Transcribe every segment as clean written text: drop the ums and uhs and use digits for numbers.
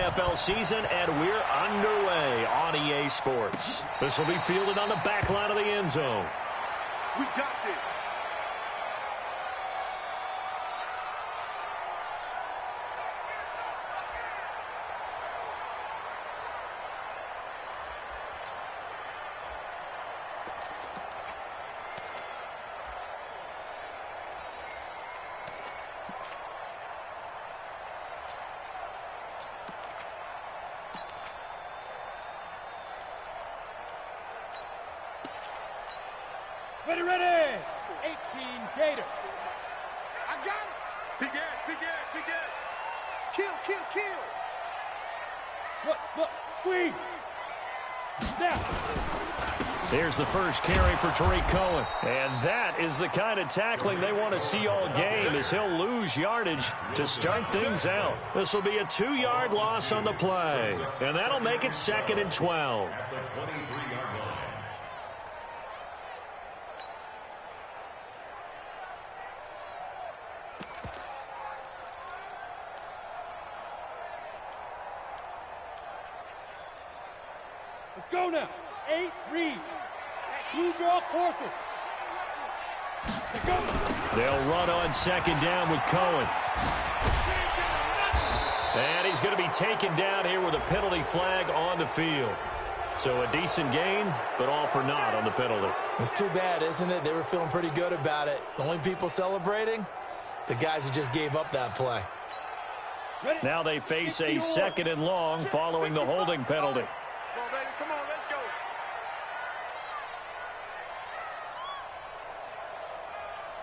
NFL season, and we're underway on EA Sports. This will be fielded on the back line of the end zone. We got this. Ready, ready! 18 Gator. I got it. Big edge, big edge, big edge. Kill, kill, kill. Look, squeeze. Now. Here's the first carry for Tariq Cohen. And that is the kind of tackling they want to see all game, as he'll lose yardage to start things out. This will be a 2-yard loss on the play. And that'll make it 2nd and 12. Let's go now. 8 read. Blue draw forces. They'll run on 2nd down with Cohen. And he's going to be taken down here with a penalty flag on the field. So a decent gain, but all for naught on the penalty. It's too bad, isn't it? They were feeling pretty good about it. The only people celebrating, the guys who just gave up that play. Now they face a 2nd and long following the holding penalty. Come on, baby. Come on, let's go.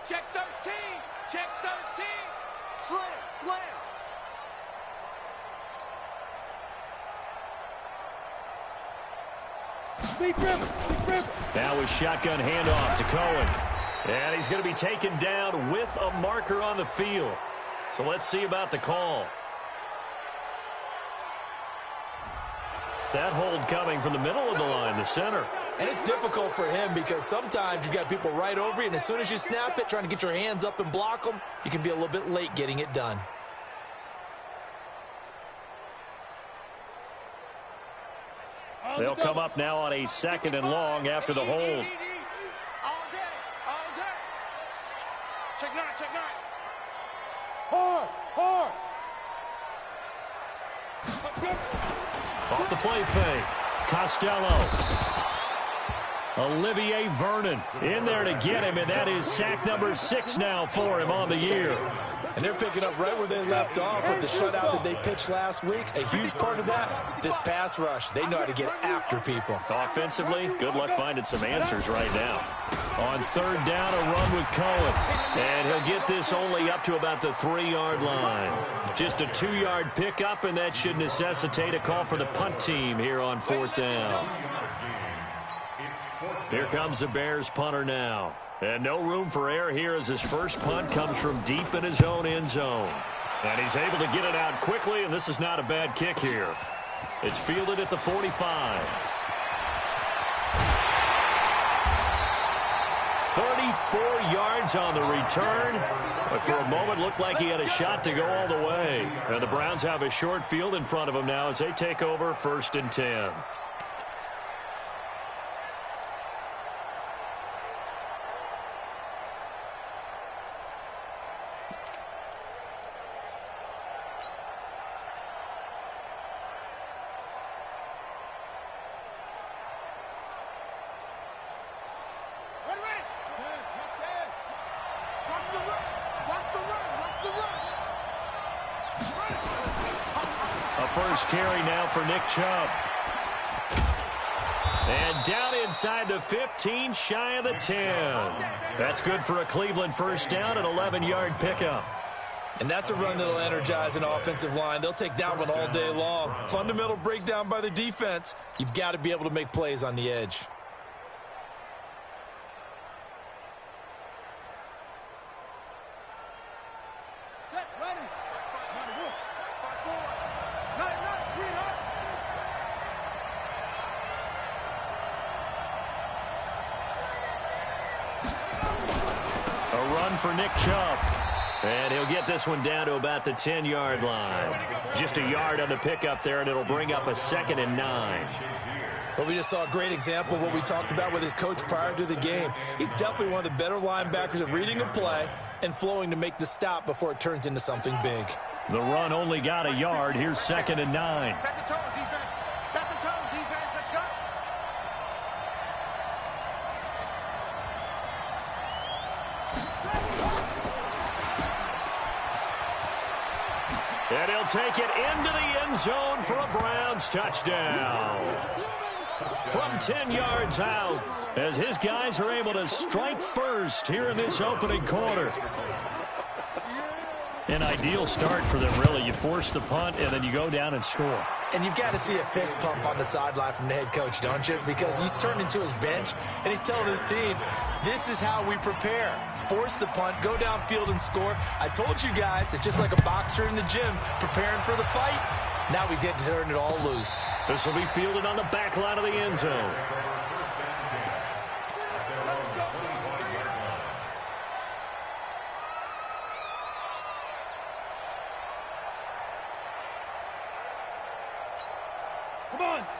Check 13. Check 13. Slam, slam. Big river. Now a shotgun handoff to Cohen. And he's going to be taken down with a marker on the field. So let's see about the call. That hold coming from the middle of the line, the center. And it's difficult for him because sometimes you've got people right over you, and as soon as you snap it, trying to get your hands up and block them, you can be a little bit late getting it done. They'll come up now on a 2nd and long after the hold. All day, all day. Check 9, check 9. Hard. Off the play fake. Costello. Olivier Vernon in there to get him, and that is sack number 6 now for him on the year. And they're picking up right where they left off with the shutout that they pitched last week. A huge part of that, this pass rush. They know how to get after people. Offensively, good luck finding some answers right now. On 3rd down, a run with Cohen. And he'll get this only up to about the 3-yard line. Just a 2-yard pickup, and that should necessitate a call for the punt team here on 4th down. Here comes the Bears punter now. And no room for error here as his first punt comes from deep in his own end zone. And he's able to get it out quickly, and this is not a bad kick here. It's fielded at the 45. 34 yards on the return. But for a moment, looked like he had a shot to go all the way. And the Browns have a short field in front of them now as they take over 1st and 10. First carry now for Nick Chubb. And down inside the 15, shy of the 10. That's good for a Cleveland first down, an 11-yard pickup. And that's a run that'll energize an offensive line. They'll take that one all day long. Fundamental breakdown by the defense. You've got to be able to make plays on the edge. For Nick Chubb. And he'll get this one down to about the 10-yard line. Just a yard on the pickup there, and it'll bring up a 2nd and 9. Well, we just saw a great example of what we talked about with his coach prior to the game. He's definitely one of the better linebackers at reading a play and flowing to make the stop before it turns into something big. The run only got a yard. Here's 2nd and 9. Set the tone, defense. Set the tone, defense. Let's go. And he'll take it into the end zone for a Browns touchdown. From 10 yards out, as his guys are able to strike first here in this opening quarter. An ideal start for them, really. You force the punt, and then you go down and score. And you've got to see a fist pump on the sideline from the head coach, don't you? Because he's turned into his bench, and he's telling his team, this is how we prepare. Force the punt, go downfield and score. I told you guys, it's just like a boxer in the gym preparing for the fight. Now we get to turn it all loose. This will be fielded on the back line of the end zone.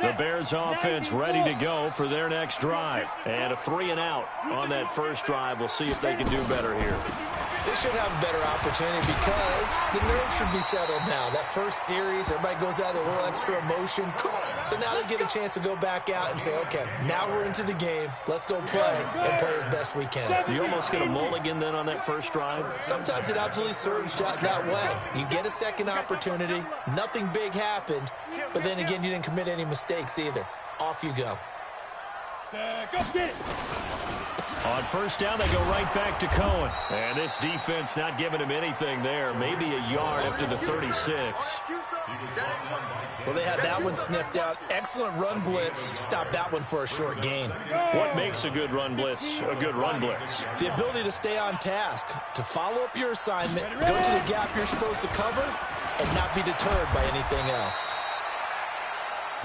The Bears offense ready to go for their next drive. And a 3-and-out on that first drive. We'll see if they can do better here. They should have a better opportunity because the nerves should be settled now. That first series, everybody goes out with a little extra emotion. So now they get a chance to go back out and say, okay, now we're into the game. Let's go play and play as best we can. You almost get a mulligan then on that first drive? Sometimes it absolutely serves that way. You get a second opportunity. Nothing big happened. But then again, you didn't commit any mistakes either. Off you go. Go get it. On first down, they go right back to Cohen. And this defense not giving him anything there. Maybe a yard up to the 36. Well, they had that one sniffed out. Excellent run blitz. Stopped that one for a short gain. What makes a good run blitz a good run blitz? The ability to stay on task, to follow up your assignment, go to the gap you're supposed to cover, and not be deterred by anything else.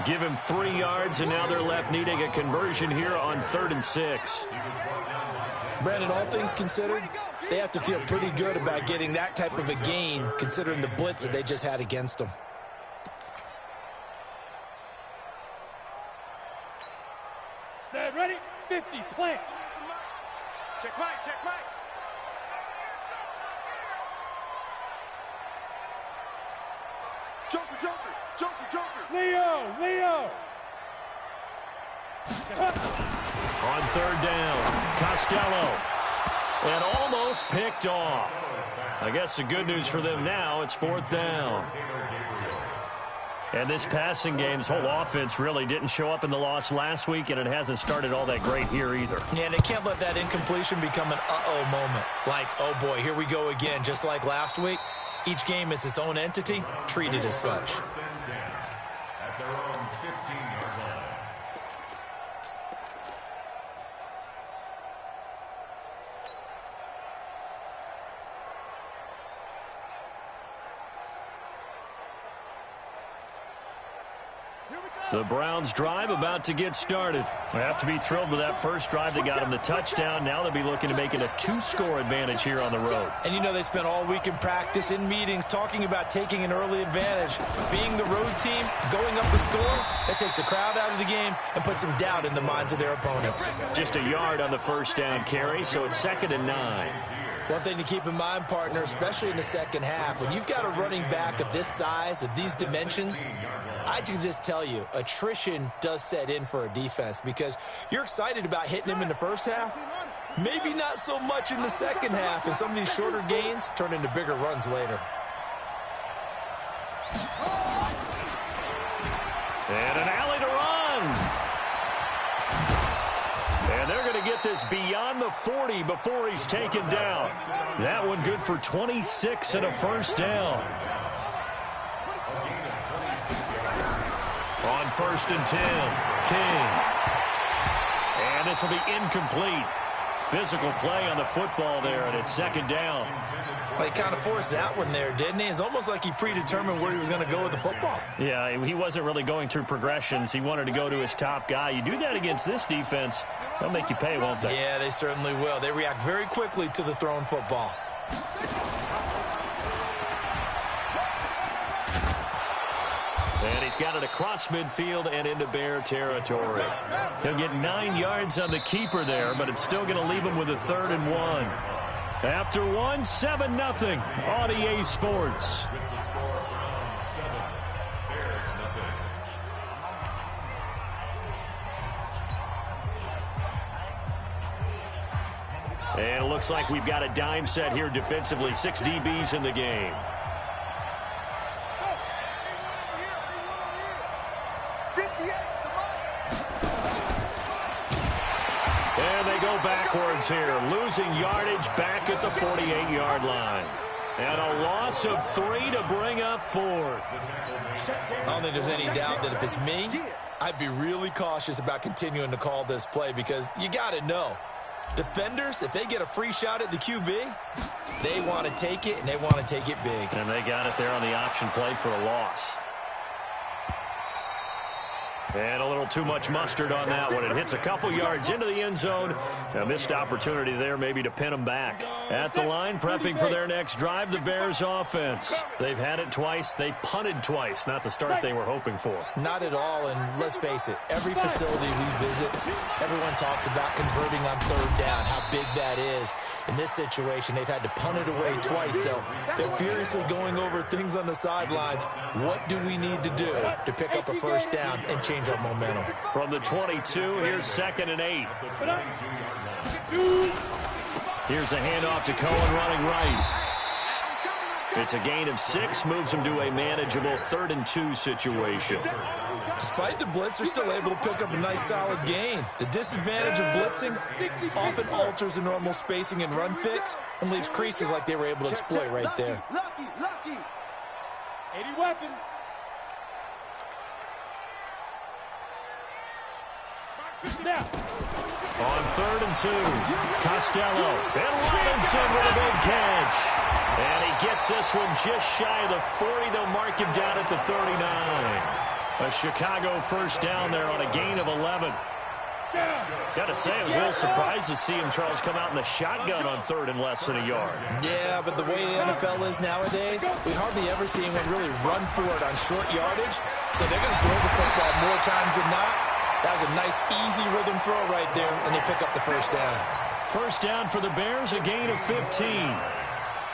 Give him 3 yards, and now they're left needing a conversion here on 3rd and 6. Brandon, all things considered, they have to feel pretty good about getting that type of a gain, considering the blitz that they just had against them. Set, ready, 50, plant. Check right, check right. Joker, Joker, Joker, Joker. Leo. On 3rd down, Costello. And almost picked off. I guess the good news for them now, it's 4th down. And this passing game's whole offense really didn't show up in the loss last week, and it hasn't started all that great here either. Yeah, and they can't let that incompletion become an uh-oh moment. Like, oh boy, here we go again, just like last week. Each game is its own entity, treated as such. The Browns drive about to get started. They have to be thrilled with that first drive that got them the touchdown. Now they'll be looking to make it a 2-score advantage here on the road. And you know they spent all week in practice, in meetings, talking about taking an early advantage. Being the road team, going up the score, that takes the crowd out of the game and puts some doubt in the minds of their opponents. Just a yard on the first down carry, so it's 2nd and 9. One thing to keep in mind, partner, especially in the second half, when you've got a running back of this size, of these dimensions, I can just tell you, attrition does set in for a defense because you're excited about hitting him in the first half. Maybe not so much in the second half, and some of these shorter gains turn into bigger runs later. And an alley to run. And they're going to get this beyond the 40 before he's taken down. That one good for 26 and a first down. On 1st and 10, King. And this will be incomplete. Physical play on the football there, and it's 2nd down. Well, he kind of forced that one there, didn't he? It's almost like he predetermined where he was going to go with the football. Yeah, he wasn't really going through progressions. He wanted to go to his top guy. You do that against this defense, they'll make you pay, won't they? Yeah, they certainly will. They react very quickly to the thrown football. And he's got it across midfield and into Bear territory. He'll get 9 yards on the keeper there, but it's still going to leave him with a 3rd and 1. After 1, 7-0 on EA Sports. And it looks like we've got a dime set here defensively. 6 DBs in the game. And they go backwards here, losing yardage back at the 48-yard line. And a loss of 3 to bring up 4th. I don't think there's any doubt that if it's me, I'd be really cautious about continuing to call this play because you got to know. Defenders, if they get a free shot at the QB, they want to take it, and they want to take it big. And they got it there on the option play for a loss. And a little too much mustard on that one. It hits a couple yards into the end zone. A missed opportunity there maybe to pin them back. At the line, prepping for their next drive, the Bears offense. They've had it twice. They've punted twice. Not the start they were hoping for. Not at all, and let's face it, every facility we visit, everyone talks about converting on 3rd down, how big that is. In this situation, they've had to punt it away twice, so they're furiously going over things on the sidelines. What do we need to do to pick up a 1st down and change our momentum? From the 22, here's 2nd and 8. Here's a handoff to Cohen running right. It's a gain of 6, moves him to a manageable 3rd and 2 situation. Despite the blitz, they're still able to pick up a nice solid gain. The disadvantage of blitzing often alters the normal spacing and run fits and leaves creases like they were able to exploit right there. Lucky. 80 weapon. Now. On 3rd and 2, Costello and Robinson with a big catch. And he gets this one just shy of the 40. They'll mark him down at the 39. A Chicago 1st down there on a gain of 11. Got to say, I was a little surprised to see him, Charles, come out in the shotgun on 3rd and less than a yard. Yeah, but the way the NFL is nowadays, we hardly ever see anyone really run for it on short yardage. So they're going to throw the football more times than not. That was a nice, easy rhythm throw right there, and they pick up the 1st down. 1st down for the Bears, a gain of 15.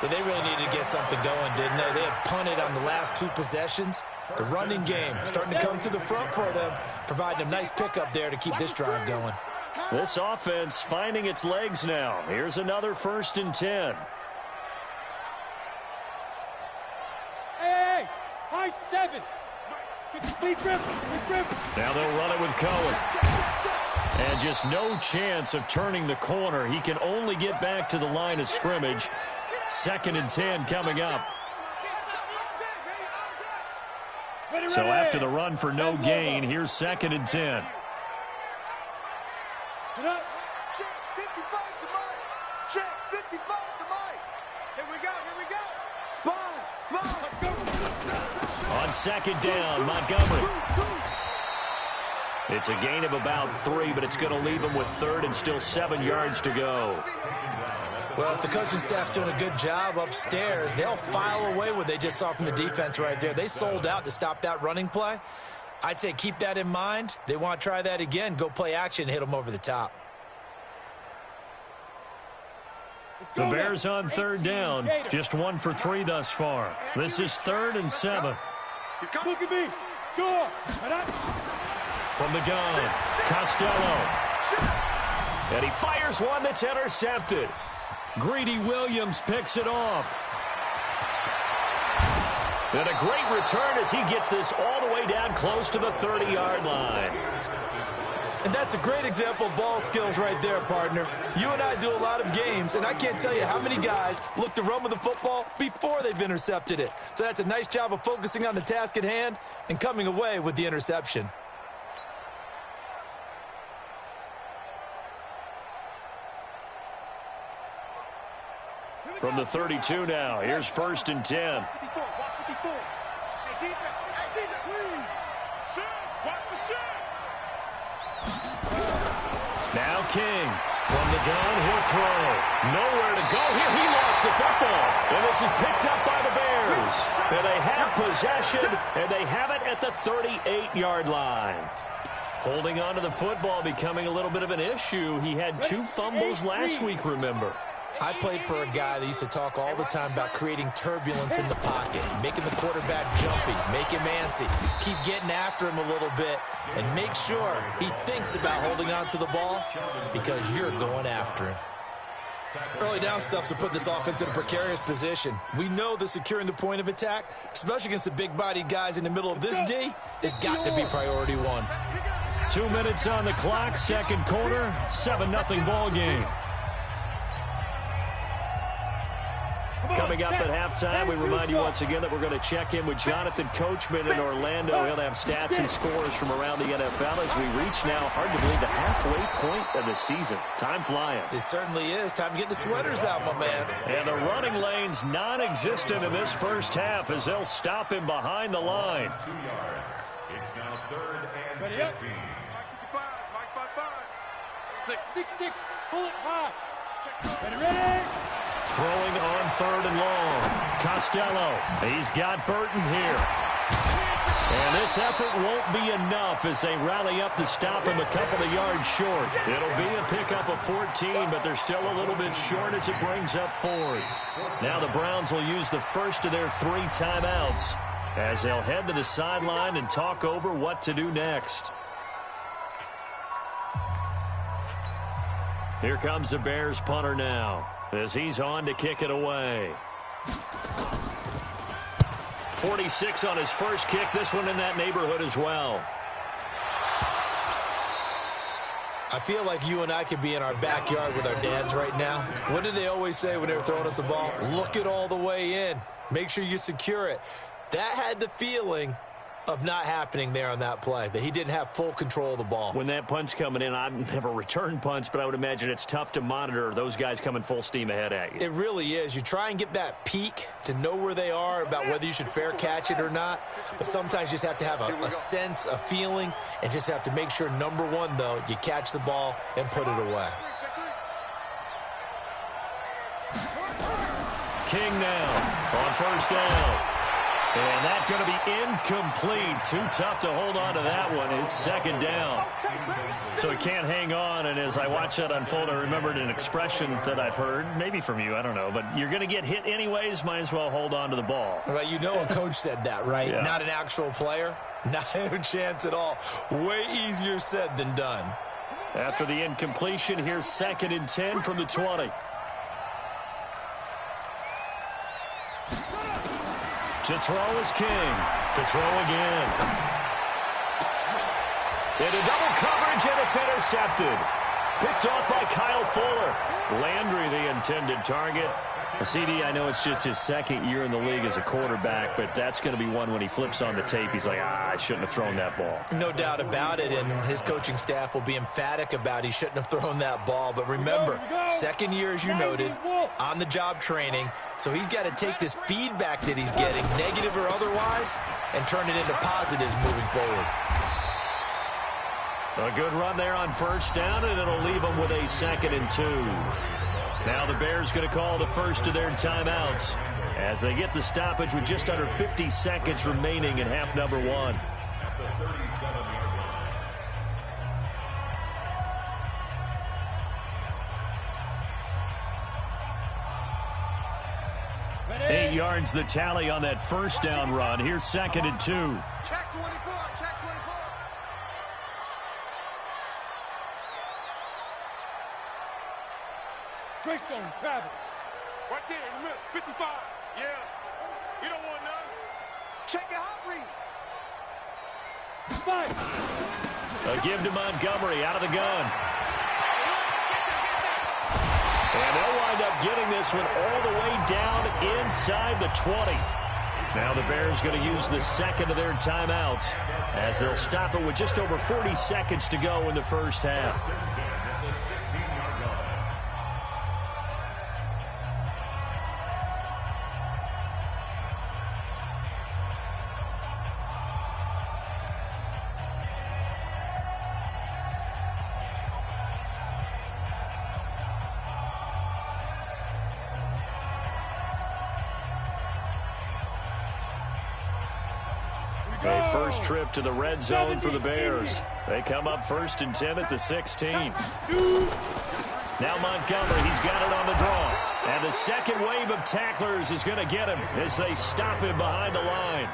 Yeah, they really needed to get something going, didn't they? They had punted on the last 2 possessions. The running game starting to come to the front for them, providing a nice pickup there to keep this drive going. This offense finding its legs now. Here's another 1st and 10. Hey, high 7. Now they'll run it with Cohen. And just no chance of turning the corner. He can only get back to the line of scrimmage. 2nd and 10 coming up. So after the run for no gain, here's 2nd and 10. Check 55 to Mike. Check 55 to Mike. Here we go. Sponge. On 2nd down, Montgomery. It's a gain of about 3, but it's going to leave him with 3rd and still 7 yards to go. Well, if the coaching staff's doing a good job upstairs, they'll file away what they just saw from the defense right there. They sold out to stop that running play. I'd say keep that in mind. They want to try that again, go play action, hit them over the top. The Bears on 3rd down, just 1 for 3 thus far. This is 3rd and 7. Look at me. Score. From the gun, Costello. And he fires one that's intercepted. Greedy Williams picks it off. And a great return as he gets this all the way down close to the 30-yard line. And that's a great example of ball skills right there, partner. You and I do a lot of games, and I can't tell you how many guys look to run with the football before they've intercepted it. So that's a nice job of focusing on the task at hand and coming away with the interception. From the 32 now, here's 1st and 10. Now King. From the gun, he'll throw. Nowhere to go here. He lost the football. And this is picked up by the Bears. And they have possession, and they have it at the 38-yard line. Holding on to the football becoming a little bit of an issue. He had 2 fumbles last week, remember. I played for a guy that used to talk all the time about creating turbulence in the pocket, making the quarterback jumpy, make him antsy, keep getting after him a little bit, and make sure he thinks about holding on to the ball because you're going after him. Early down stuffs will put this offense in a precarious position. We know that securing the point of attack, especially against the big-bodied guys in the middle of this D, has got to be priority 1. 2 minutes on the clock, second quarter, 7-0 ball game. Coming up at halftime, we remind you once again that we're going to check in with Jonathan Coachman in Orlando. He'll have stats and scores from around the NFL as we reach now, hard to believe, the halfway point of the season. Time flying. It certainly is. Time to get the sweaters out, my man. And the running lane's non-existent in this first half as they'll stop him behind the line. It's now 3rd and 15. Mike 5. 6-6. Pull it high. Ready. Throwing on 3rd and long. Costello. He's got Burton here. And this effort won't be enough as they rally up to stop him a couple of yards short. It'll be a pickup of 14, but they're still a little bit short as it brings up 4th. Now the Browns will use the first of their 3 timeouts as they'll head to the sideline and talk over what to do next. Here comes the Bears punter now as he's on to kick it away. 46 on his first kick. This one in that neighborhood as well. I feel like you and I could be in our backyard with our dads right now. What did they always say when they were throwing us the ball? Look it all the way in. Make sure you secure it. That had the feeling of not happening there on that play, that he didn't have full control of the ball. When that punch coming in, I've never returned punts, but I would imagine it's tough to monitor those guys coming full steam ahead at you. It really is. You try and get that peek to know where they are about whether you should fair catch it or not, but sometimes you just have to have a sense, a feeling, and just have to make sure, number 1, though, you catch the ball and put it away. King now on first down. And that's going to be incomplete. Too tough to hold on to that one. It's second down. So he can't hang on, and as I watch that unfold, I remembered an expression that I've heard, maybe from you, I don't know, but you're going to get hit anyways, might as well hold on to the ball. Well, you know a coach said that, right? Yeah. Not an actual player. Not a chance at all. Way easier said than done. After the incompletion, here's 2nd and 10 from the 20. To throw is King. To throw again. Into double coverage, and it's intercepted. Picked off by Kyle Fuller. Landry, the intended target. CD, I know it's just his 2nd year in the league as a quarterback, but that's going to be one when he flips on the tape. He's like, I shouldn't have thrown that ball. No doubt about it, and his coaching staff will be emphatic about he shouldn't have thrown that ball. But remember, 2nd year, as you noted, on-the-job training, so he's got to take this feedback that he's getting, negative or otherwise, and turn it into positives moving forward. A good run there on first down, and it'll leave them with a 2nd and 2. Now the Bears going to call the first of their timeouts as they get the stoppage with just under 50 seconds remaining in half number 1. Ready. 8 yards the tally on that first down run. Here's 2nd and 2. Check 24. Check 24. Greystone travel. Right there in the middle. 55. Yeah. You don't want none. Check your hot read. Fight. A give to Montgomery out of the gun. And they'll wind up getting this one all the way down inside the 20. Now the Bears going to use the 2nd of their timeouts as they'll stop it with just over 40 seconds to go in the first half. A first trip to the red zone for the Bears. They come up 1st and 10 at the 16. Now Montgomery, he's got it on the draw. And the second wave of tacklers is going to get him as they stop him behind the line.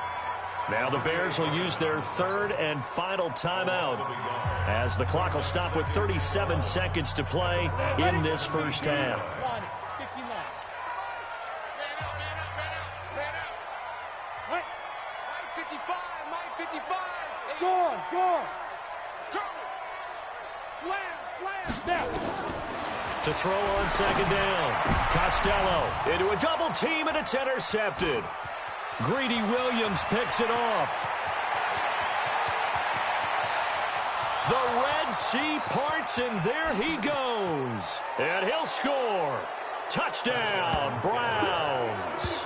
Now the Bears will use their 3rd and final timeout as the clock will stop with 37 seconds to play in this first half. To throw on 2nd down. Costello into a double team, and it's intercepted. Greedy Williams picks it off. The Red Sea parts, and there he goes. And he'll score. Touchdown, Browns.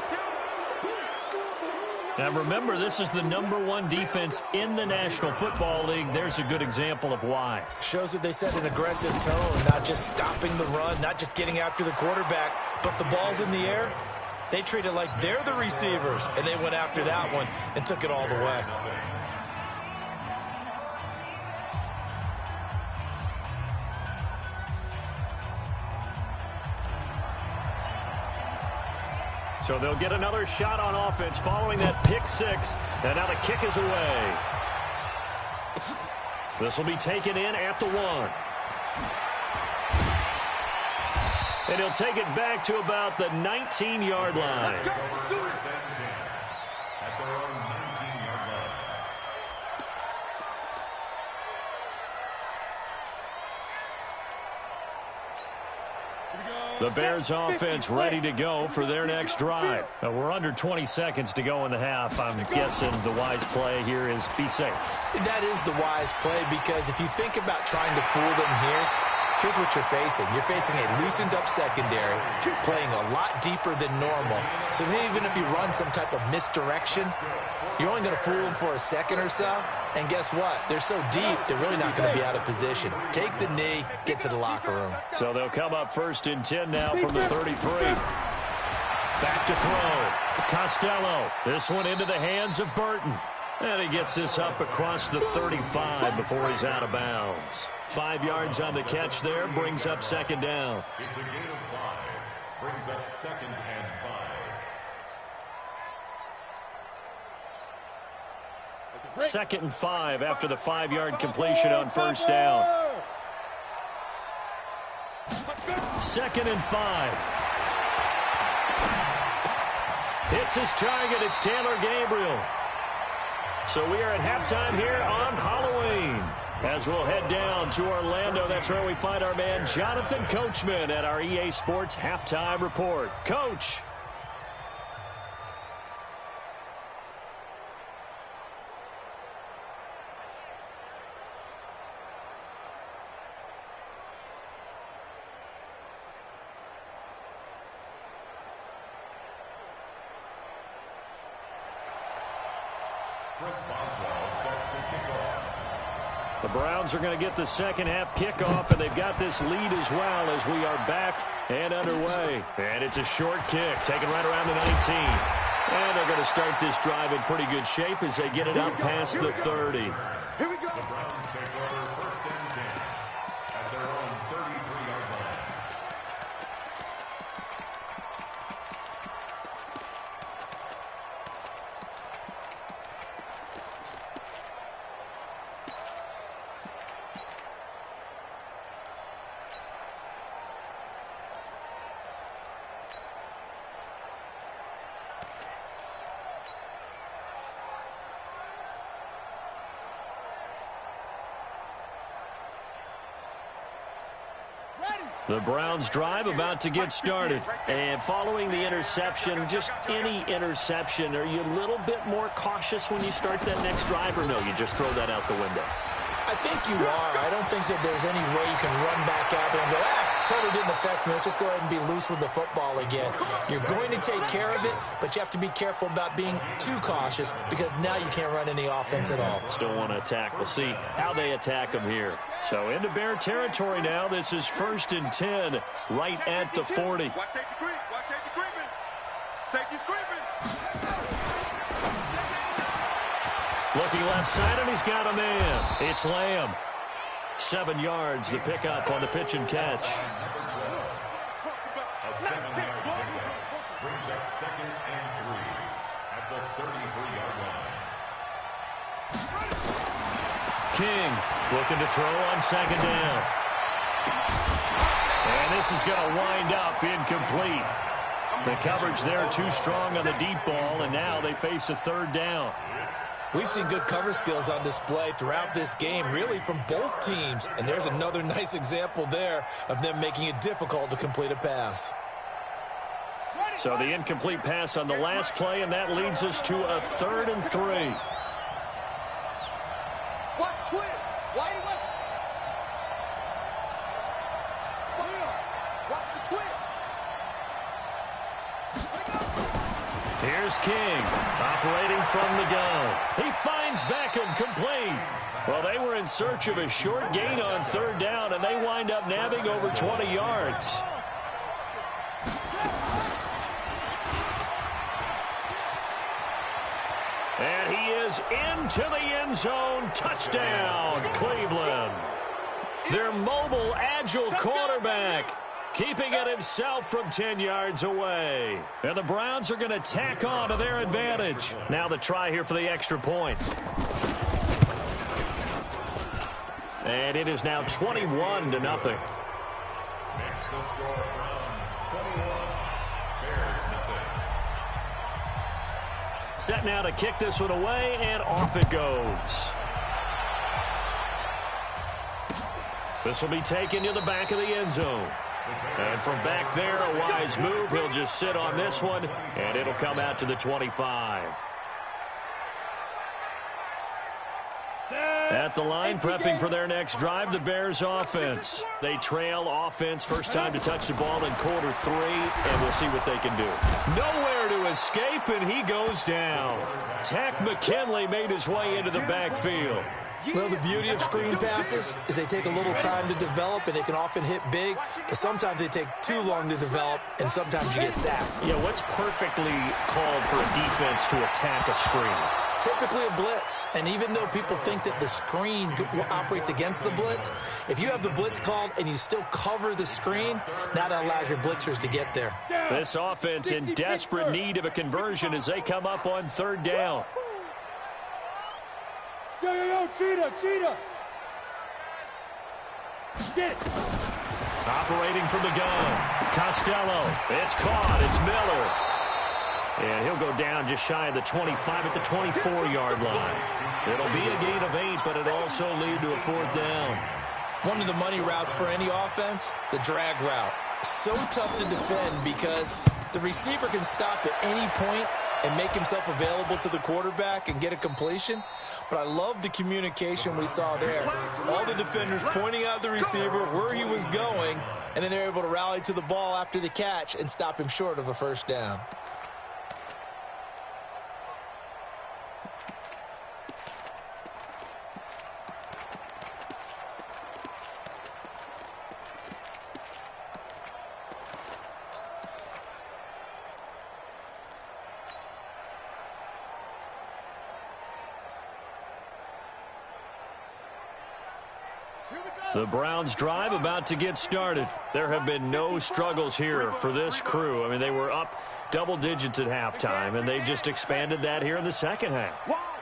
Now remember, this is the #1 defense in the National Football League. There's a good example of why. Shows that they set an aggressive tone, not just stopping the run, not just getting after the quarterback, but the ball's in the air. They treat it like they're the receivers, and they went after that one and took it all the way. So they'll get another shot on offense following that pick 6. And now the kick is away. This will be taken in at the 1. And he'll take it back to about the 19-yard line. The Bears offense ready to go for their next drive. Now, we're under 20 seconds to go in the half. I'm guessing the wise play here is be safe. That is the wise play, because if you think about trying to fool them here, here's what you're facing. You're facing a loosened up secondary, playing a lot deeper than normal. So even if you run some type of misdirection, you're only going to fool them for a second or so. And guess what? They're so deep, they're really not going to be out of position. Take the knee, get to the locker room. So they'll come up 1st and 10 now from the 33. Back to throw. Costello. This one into the hands of Burton. And he gets this up across the 35 before he's out of bounds. 5 yards on the catch there, brings up 2nd down. It's a gain of 5. Brings up 2nd and 5. 2nd and 5 after the 5-yard completion on 1st down. 2nd and 5. Hits his target. It's Taylor Gabriel. So we are at halftime here on Halloween. As we'll head down to Orlando, that's where we find our man Jonathan Coachman at our EA Sports Halftime Report. Coach. The Browns are going to get the second half kickoff, and they've got this lead as well as we are back and underway. And it's a short kick, taken right around the 19. And they're going to start this drive in pretty good shape as they get it up past the 30. Here we go. The Browns take over 1st and 10 at their own 33-yard line. The Browns drive about to get started. And following the interception, just any interception, are you a little bit more cautious when you start that next drive, or no, you just throw that out the window? I think you are. I don't think that there's any way you can run back out there and go, totally didn't affect me. Let's just go ahead and be loose with the football again. You're going to take care of it, but you have to be careful about being too cautious, because now you can't run any offense at all. Still want to attack. We'll see how they attack them here. So into Bear territory now. This is 1st and 10 right at the 40. Watch safety creep. Watch safety creeping. Safety's creeping. Looking left side, and he's got a man. It's Lamb. 7 yards, the pickup on the pitch and catch. A 7-yard pickup brings up 2nd and 3 at the 33-yard line. King looking to throw on 2nd down. And this is going to wind up incomplete. The coverage there too strong on the deep ball, and now they face a 3rd down. We've seen good cover skills on display throughout this game, really from both teams. And there's another nice example there of them making it difficult to complete a pass. So the incomplete pass on the last play, and that leads us to a 3rd and 3. Watch twist. Wide away. Watch the twist. Here's King, operating from the gun. He finds Beckham, complete. Well, they were in search of a short gain on 3rd down, and they wind up nabbing over 20 yards. And he is into the end zone. Touchdown, Cleveland. Their mobile, agile quarterback keeping it himself from 10 yards away. And the Browns are going to tack on to their advantage. Now the try here for the extra point. And it is now 21-0. Next, the score, Browns 21, Bears nothing. Set now to kick this one away, and off it goes. This will be taken to the back of the end zone. And from back there, a wise move. He'll just sit on this one, and it'll come out to the 25. At the line, prepping for their next drive, the Bears offense. They trail offense, first time to touch the ball in quarter 3, and we'll see what they can do. Nowhere to escape, and he goes down. Tack McKinley made his way into the backfield. Well, the beauty of screen passes is they take a little time to develop, and they can often hit big, but sometimes they take too long to develop, and sometimes you get sacked. Yeah, what's perfectly called for a defense to attack a screen? Typically a blitz, and even though people think that the screen operates against the blitz, if you have the blitz called and you still cover the screen, now that allows your blitzers to get there. This offense in desperate need of a conversion as they come up on 3rd down. Yo, cheetah! Get it! Operating from the gun. Costello. It's caught. It's Miller. And he'll go down just shy of the 25 at the 24-yard line. It'll be a gain of 8, but it'll also lead to a 4th down. One of the money routes for any offense, the drag route. So tough to defend because the receiver can stop at any point and make himself available to the quarterback and get a completion. But I love the communication we saw there. All the defenders pointing out the receiver where he was going, and then they're able to rally to the ball after the catch and stop him short of a 1st down. The Browns drive about to get started. There have been no struggles here for this crew. I mean, they were up double digits at halftime, and they've just expanded that here in the 2nd half.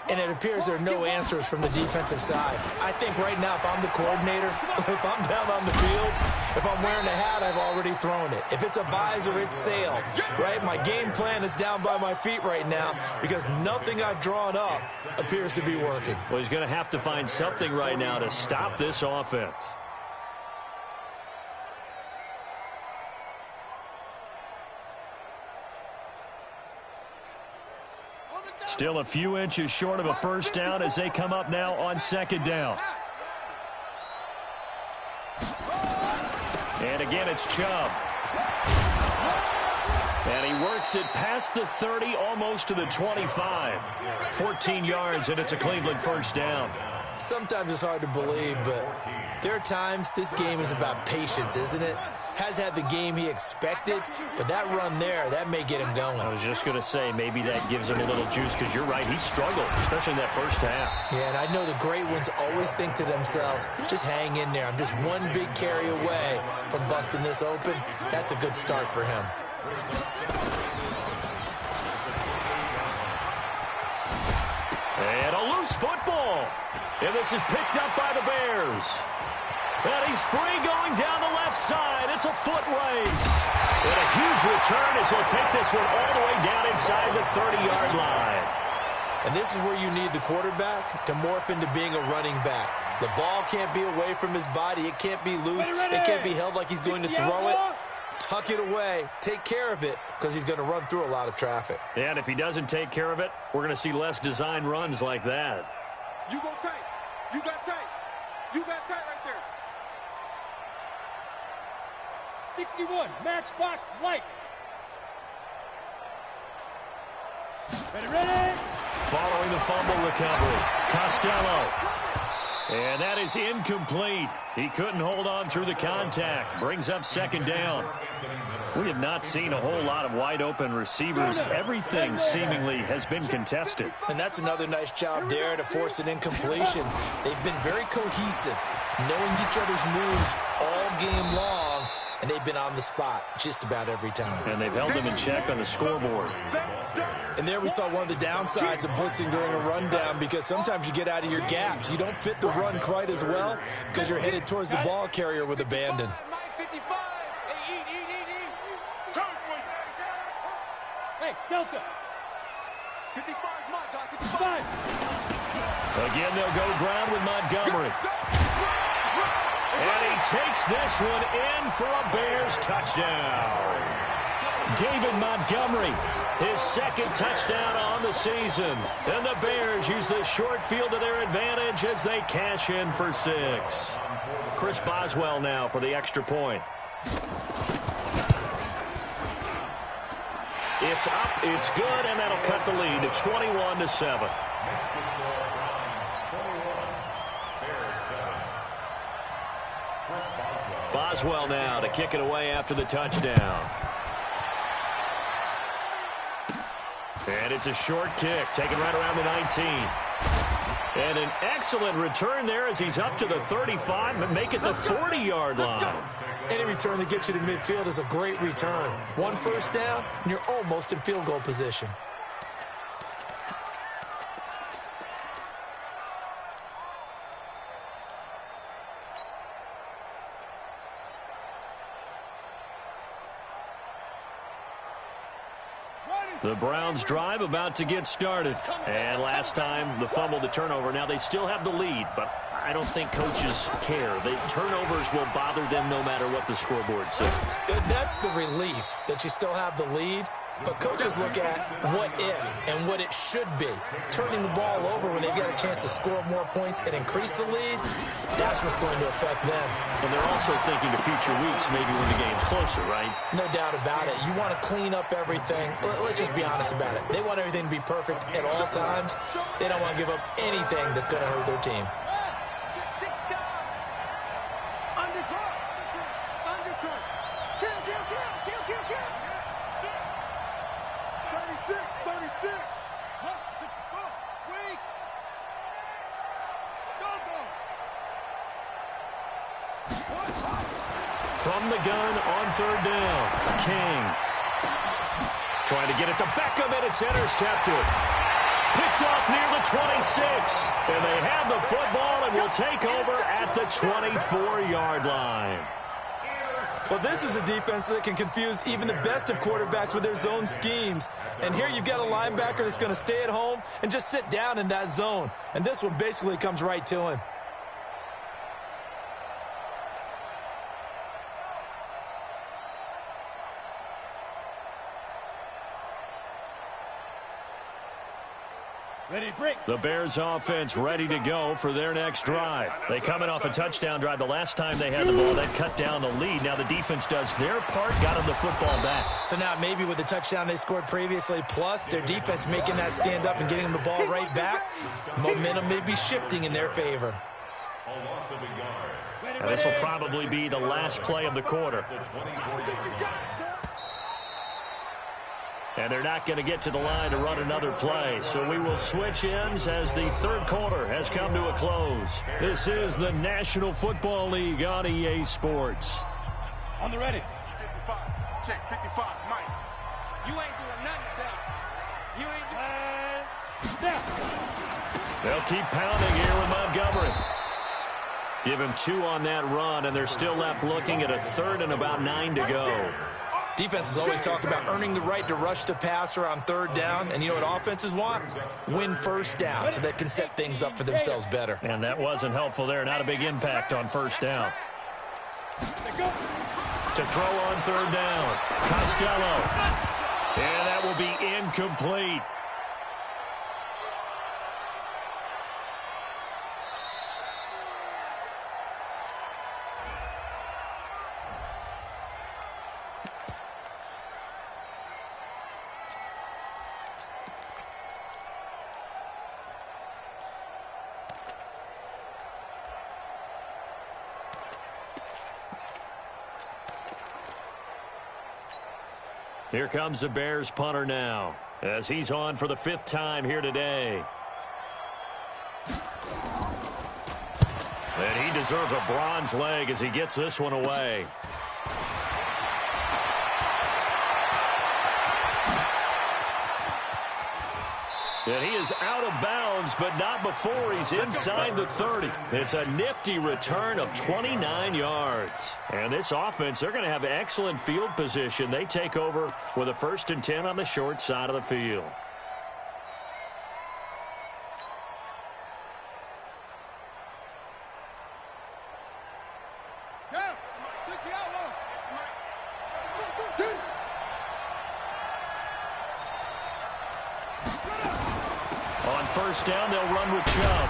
And it appears there are no answers from the defensive side. I think right now, if I'm the coordinator, if I'm down on the field, if I'm wearing a hat, I've already thrown it. If it's a visor, it's sail, right? My game plan is down by my feet right now because nothing I've drawn up appears to be working. Well, he's going to have to find something right now to stop this offense. Still a few inches short of a 1st down as they come up now on 2nd down. And again, it's Chubb. And he works it past the 30, almost to the 25. 14 yards, and it's a Cleveland 1st down. Sometimes it's hard to believe, but there are times this game is about patience, isn't it? Has had the game he expected, but that run there, that may get him going. I was just going to say, maybe that gives him a little juice, because you're right, he struggled, especially in that first half. Yeah, and I know the great ones always think to themselves, just hang in there. I'm just one big carry away from busting this open. That's a good start for him. And a loose football. And this is picked up by the Bears. And he's free going down the left side. It's a foot race. And a huge return as he'll take this one all the way down inside the 30-yard line. And this is where you need the quarterback to morph into being a running back. The ball can't be away from his body. It can't be loose. It can't be held like he's going to throw it. Tuck it away. Take care of it, because he's going to run through a lot of traffic. And if he doesn't take care of it, we're going to see less design runs like that. You go tight. You got tight. You got tight right there. 61, matchbox lights. Ready. Following the fumble recovery, Costello. And that is incomplete. He couldn't hold on through the contact. Brings up second down. We have not seen a whole lot of wide-open receivers. Everything seemingly has been contested. And that's another nice job there to force an incompletion. They've been very cohesive, knowing each other's moves all game long, and they've been on the spot just about every time. And they've held them in check on the scoreboard. And there we saw one of the downsides of blitzing during a rundown, because sometimes you get out of your gaps. You don't fit the run quite as well because you're headed towards the ball carrier with abandon. Hey, Delta. 55 my guy. 55. Again, they'll go ground with Montgomery. And he takes this one in for a Bears touchdown. David Montgomery, his second touchdown on the season. And the Bears use the short field to their advantage as they cash in for 6. Chris Boswell now for the extra point. It's up, it's good, and that'll cut the lead to 21-7. Boswell now to kick it away after the touchdown. And it's a short kick, taken right around the 19. And an excellent return there as he's up to the 35, but make it the 40-yard line. Any return that gets you to midfield is a great return. One first down, and you're almost in field goal position. The Browns drive about to get started. And last time, the fumble, the turnover. Now they still have the lead, but I don't think coaches care. The turnovers will bother them no matter what the scoreboard says. That's the relief that you still have the lead. But coaches look at what if and what it should be. Turning the ball over when they've got a chance to score more points and increase the lead, that's what's going to affect them. And they're also thinking to future weeks, maybe when the game's closer, right? No doubt about it. You want to clean up everything. Let's just be honest about it. They want everything to be perfect at all times. They don't want to give up anything that's going to hurt their team. From the gun on third down, King. Trying to get it to Beckham, and it's intercepted. Picked off near the 26. And they have the football and will take over at the 24-yard line. Well, this is a defense that can confuse even the best of quarterbacks with their zone schemes. And here you've got a linebacker that's going to stay at home and just sit down in that zone. And this one basically comes right to him. Ready, break. The Bears offense ready to go for their next drive. They coming off a touchdown drive. The last time they had the ball, that cut down the lead. Now the defense does their part, got them the football back. So now maybe with the touchdown they scored previously, plus their defense making that stand up and getting them the ball right back, momentum may be shifting in their favor. And this will probably be the last play of the quarter. And they're not going to get to the line to run another play. So we will switch ends as the third quarter has come to a close. This is the National Football League on EA Sports. On the ready. 55. Check 55. Mike. You ain't doing nothing down. You ain't doing down. They'll keep pounding here with Montgomery. Give him 2 on that run, and they're still left looking at a third and about 9 to go. Defenses always talk about earning the right to rush the passer on third down. And you know what offenses want? Win first down so they can set things up for themselves better. And that wasn't helpful there. Not a big impact on first down. To throw on third down. Costello. And that will be incomplete. Here comes the Bears punter now, as he's on for the 5th time here today. And he deserves a bronze leg as he gets this one away. And he is out of bounds, but not before he's inside the 30. It's a nifty return of 29 yards. And this offense, they're going to have excellent field position. They take over with a 1st and 10 on the short side of the field. On first down, they'll run with Chubb.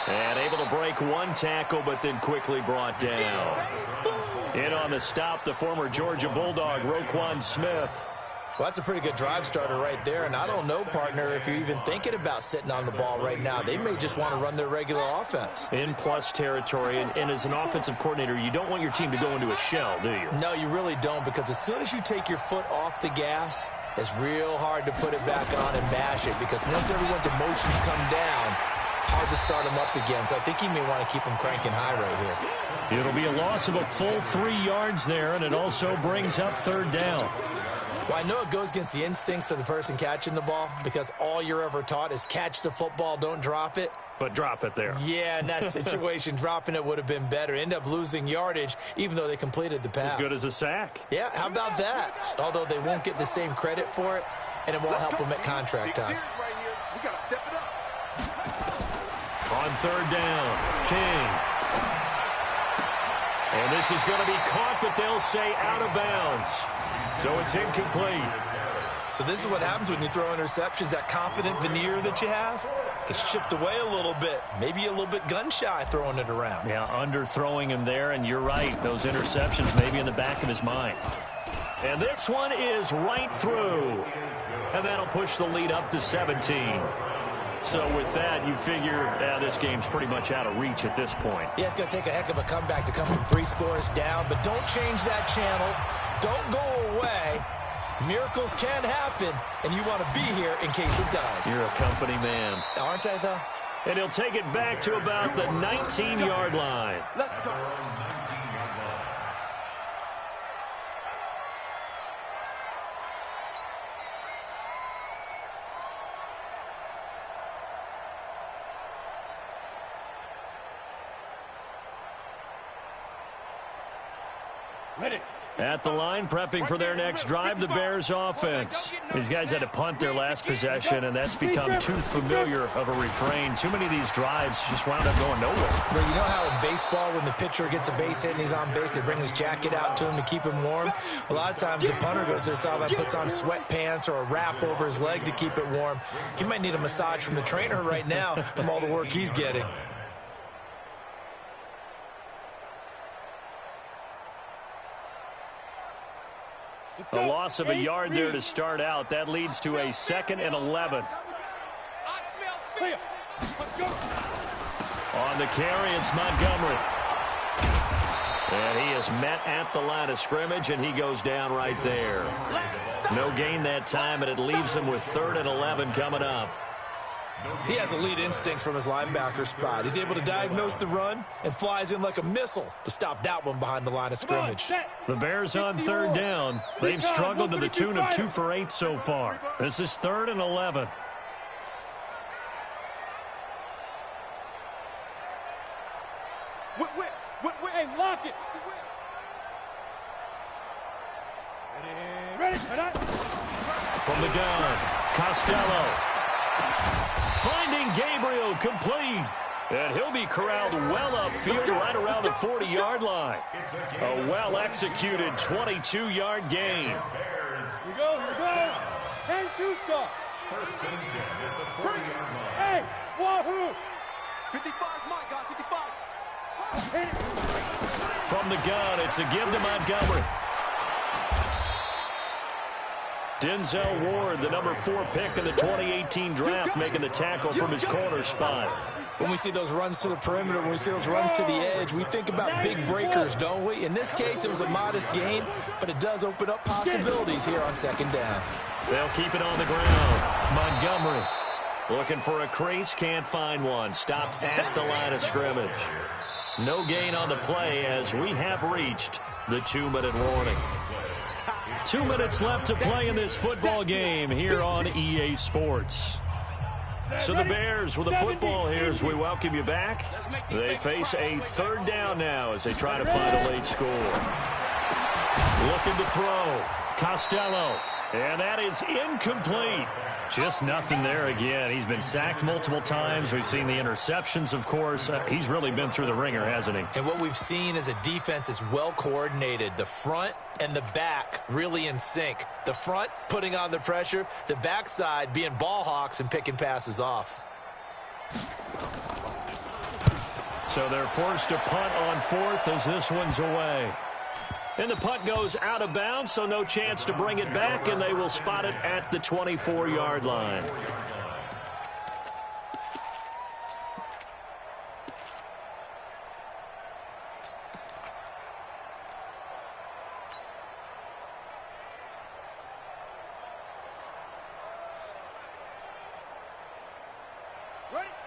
And able to break one tackle, but then quickly brought down. In on the stop, the former Georgia Bulldog, Roquan Smith. Well, that's a pretty good drive starter right there. And I don't know, partner, if you're even thinking about sitting on the ball right now. They may just want to run their regular offense. In plus territory. And as an offensive coordinator, you don't want your team to go into a shell, do you? No, you really don't, because as soon as you take your foot off the gas, it's real hard to put it back on and mash it, because once everyone's emotions come down, hard to start them up again. So I think he may want to keep them cranking high right here. It'll be a loss of a full 3 yards there, and it also brings up third down. Well, I know it goes against the instincts of the person catching the ball, because all you're ever taught is catch the football, don't drop it. But drop it there. Yeah, in that situation, dropping it would have been better. End up losing yardage, even though they completed the pass. As good as a sack. Yeah, how about that? Although they won't get the same credit for it, and it won't help them at contract time. We got to step it up. On third down, King. And this is going to be caught, but they'll say out of bounds. So it's incomplete. So this is what happens when you throw interceptions. That confident veneer that you have gets chipped away a little bit. Maybe a little bit gun-shy throwing it around. Yeah, underthrowing him there, and you're right. Those interceptions may be in the back of his mind. And this one is right through. And that'll push the lead up to 17. So with that, you figure this game's pretty much out of reach at this point. Yeah, it's going to take a heck of a comeback to come from 3 scores down, but don't change that channel. Don't go away. Miracles can happen, and you want to be here in case it does. You're a company man. Aren't I, though? And he'll take it back to about the 19-yard line. Let's go. Ready. At the line, prepping for their next drive, the Bears offense. These guys had to punt their last possession, and that's become too familiar of a refrain. Too many of these drives just wound up going nowhere. Well, you know how in baseball, when the pitcher gets a base hit and he's on base, they bring his jacket out to him to keep him warm? A lot of times the punter goes to the sideline, puts on sweatpants or a wrap over his leg to keep it warm. He might need a massage from the trainer right now from all the work he's getting. A loss of a yard there to start out. That leads to a 2nd and 11. On the carry, it's Montgomery. And he is met at the line of scrimmage, and he goes down right there. No gain that time, and it leaves him with 3rd and 11 coming up. He has elite instincts from his linebacker spot. He's able to diagnose the run and flies in like a missile to stop that one behind the line of scrimmage. The Bears on 3rd down. They've struggled to the tune of 2 for 8 so far. This is 3rd and 11. Hey, lock it. Ready. From the gun, Costello. Finding Gabriel complete. And he'll be corralled well upfield right around the 40-yard line. A well-executed 22-yard gain. Here we go. 10-2 start. First and 10 at the 40-yard line. Hey, wahoo. 55, Mike, got 55. From the gun, it's a give to Montgomery. Denzel Ward, the number 4 pick in the 2018 draft, making the tackle from his corner spot. When we see those runs to the perimeter, when we see those runs to the edge, we think about big breakers, don't we? In this case, it was a modest gain, but it does open up possibilities here on 2nd down. They'll keep it on the ground. Montgomery looking for a crease, can't find one. Stopped at the line of scrimmage. No gain on the play as we have reached the 2-minute warning. 2 minutes left to play in this football game here on EA Sports. So the Bears with the football here as we welcome you back. They face a 3rd down now as they try to find a late score. Looking to throw. Costello. And that is incomplete. Just nothing there again. He's been sacked multiple times. We've seen the interceptions, of course. He's really been through the ringer, hasn't he? And what we've seen is a defense that's well coordinated. The front and the back really in sync. The front putting on the pressure, the backside being ball hawks and picking passes off. So they're forced to punt on 4th as this one's away. And the punt goes out of bounds, so no chance to bring it back, and they will spot it at the 24-yard line.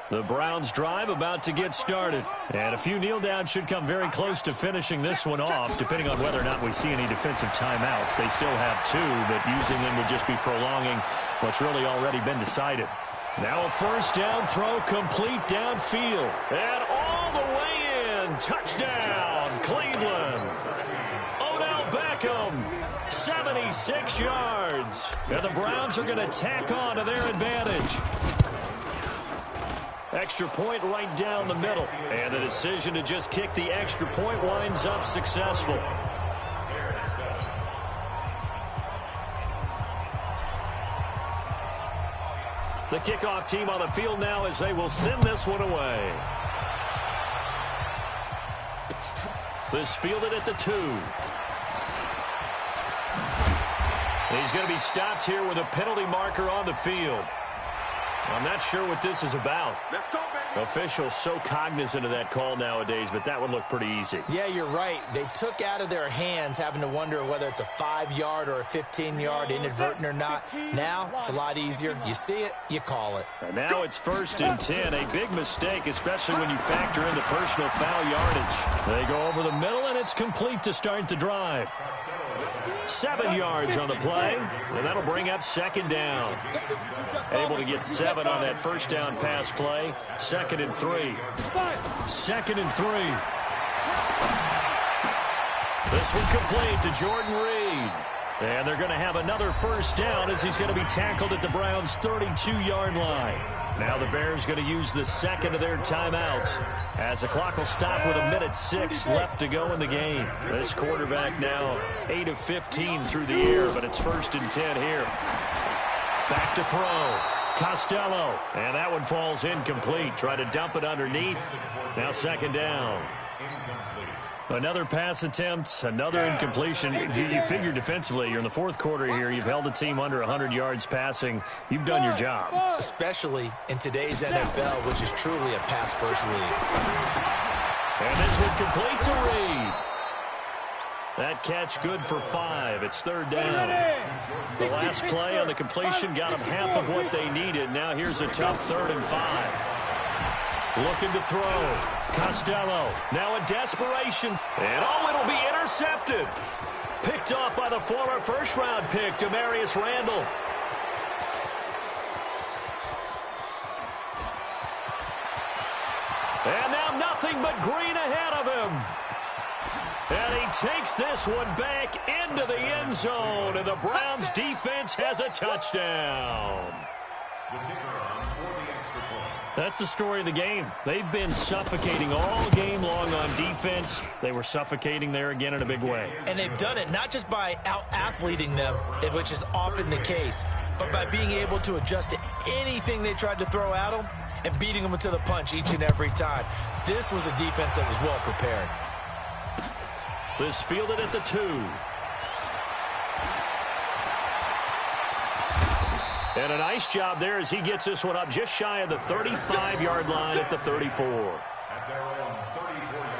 The Browns drive about to get started. And a few kneel downs should come very close to finishing this one off, depending on whether or not we see any defensive timeouts. They still have 2, but using them would just be prolonging what's really already been decided. Now a 1st down throw complete downfield. And all the way in. Touchdown, Cleveland. Odell Beckham, 76 yards. And the Browns are going to tack on to their advantage. Extra point right down the middle. And the decision to just kick the extra point winds up successful. The kickoff team on the field now as they will send this one away. This fielded at the 2. He's going to be stopped here with a penalty marker on the field. I'm not sure what this is about. Let's go, baby. Officials so cognizant of that call nowadays, but that one looked pretty easy. Yeah, you're right. They took out of their hands having to wonder whether it's a 5-yard or a 15-yard inadvertent or not. Now, it's a lot easier. You see it, you call it. And now it's 1st and 10. A big mistake, especially when you factor in the personal foul yardage. They go over the middle, and it's complete to start the drive. 7 yards on the play, and that'll bring up 2nd down. Able to get 7 on that 1st down pass play. 2nd and 3. 2nd and 3. This one complete to Jordan Reed. And they're going to have another first down as he's going to be tackled at the Browns' 32-yard line. Now the Bears going to use the second of their timeouts as the clock will stop with 1:06 left to go in the game. This quarterback now 8 of 15 through the air, but it's 1st and 10 here. Back to throw. Costello. And that one falls incomplete. Try to dump it underneath. Now 2nd down. Another pass attempt, another incompletion. You figure defensively, you're in the 4th quarter here. You've held the team under 100 yards passing. You've done your job. Especially in today's NFL, which is truly a pass-first league. And this one complete to Reed. That catch good for 5. It's 3rd down. The last play on the completion got them half of what they needed. Now here's a tough 3rd and 5. Looking to throw. Costello. Now in desperation. And it'll be intercepted. Picked off by the former first-round pick, Demarius Randall. And now nothing but green ahead of him. And he takes this one back into the end zone. And the Browns defense has a touchdown. That's the story of the game. They've been suffocating all game long on defense. They were suffocating there again in a big way. And they've done it not just by out-athleting them, which is often the case, but by being able to adjust to anything they tried to throw at them and beating them to the punch each and every time. This was a defense that was well prepared. This fielded at the 2. And a nice job there as he gets this one up just shy of the 35-yard line at the 34. At their own 34-yard line.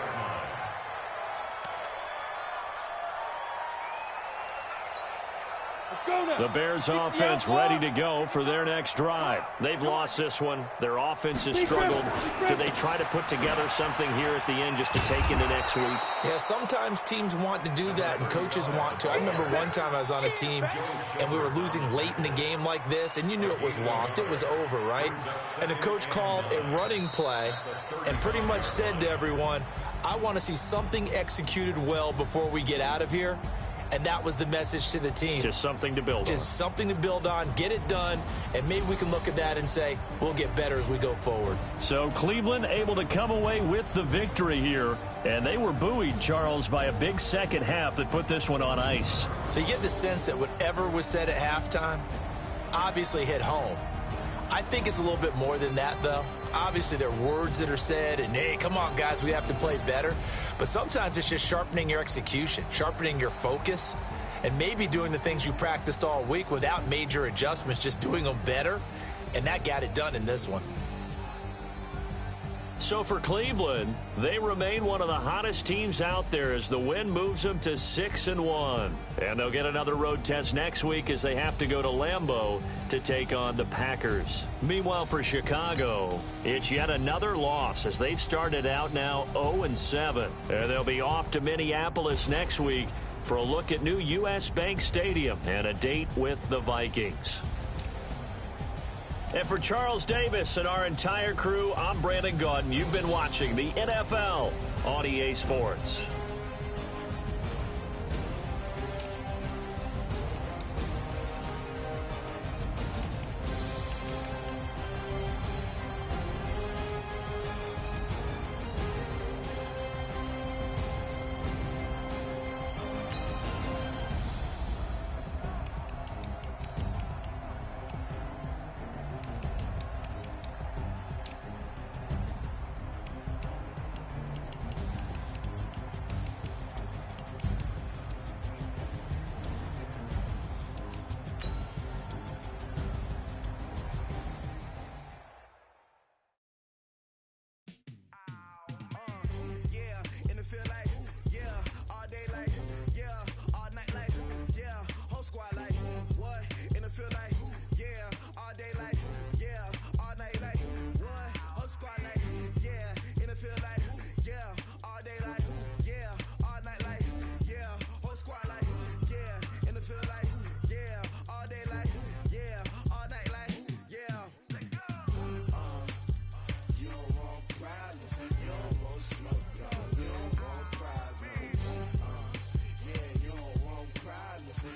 The Bears offense ready to go for their next drive. They've lost this one. Their offense has struggled. Do they try to put together something here at the end just to take into next week? Yeah, sometimes teams want to do that and coaches want to. I remember one time I was on a team and we were losing late in the game like this, and you knew it was lost. It was over, right? And the coach called a running play and pretty much said to everyone, I want to see something executed well before we get out of here. And that was the message to the team. Just something to build on. Just something to build on, get it done, and maybe we can look at that and say, we'll get better as we go forward. So Cleveland able to come away with the victory here. And they were buoyed, Charles, by a big second half that put this one on ice. So you get the sense that whatever was said at halftime obviously hit home. I think it's a little bit more than that, though. Obviously, there are words that are said, and, hey, come on, guys, we have to play better. But sometimes it's just sharpening your execution, sharpening your focus, and maybe doing the things you practiced all week without major adjustments, just doing them better, and that got it done in this one. So for Cleveland, they remain one of the hottest teams out there as the win moves them to 6-1. And they'll get another road test next week as they have to go to Lambeau to take on the Packers. Meanwhile, for Chicago, it's yet another loss as they've started out now 0-7. And they'll be off to Minneapolis next week for a look at new U.S. Bank Stadium and a date with the Vikings. And for Charles Davis and our entire crew, I'm Brandon Gaudin. You've been watching the NFL on EA Sports.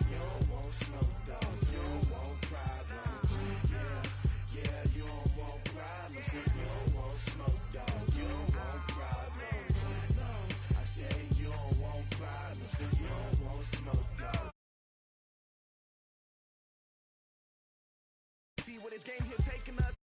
you don't want smoke, dog. You don't want problems. Yeah, you don't want problems. You don't want smoke, dog. You don't want problems. No, I said you don't want problems. You don't want smoke, dog. See what this game here taking us.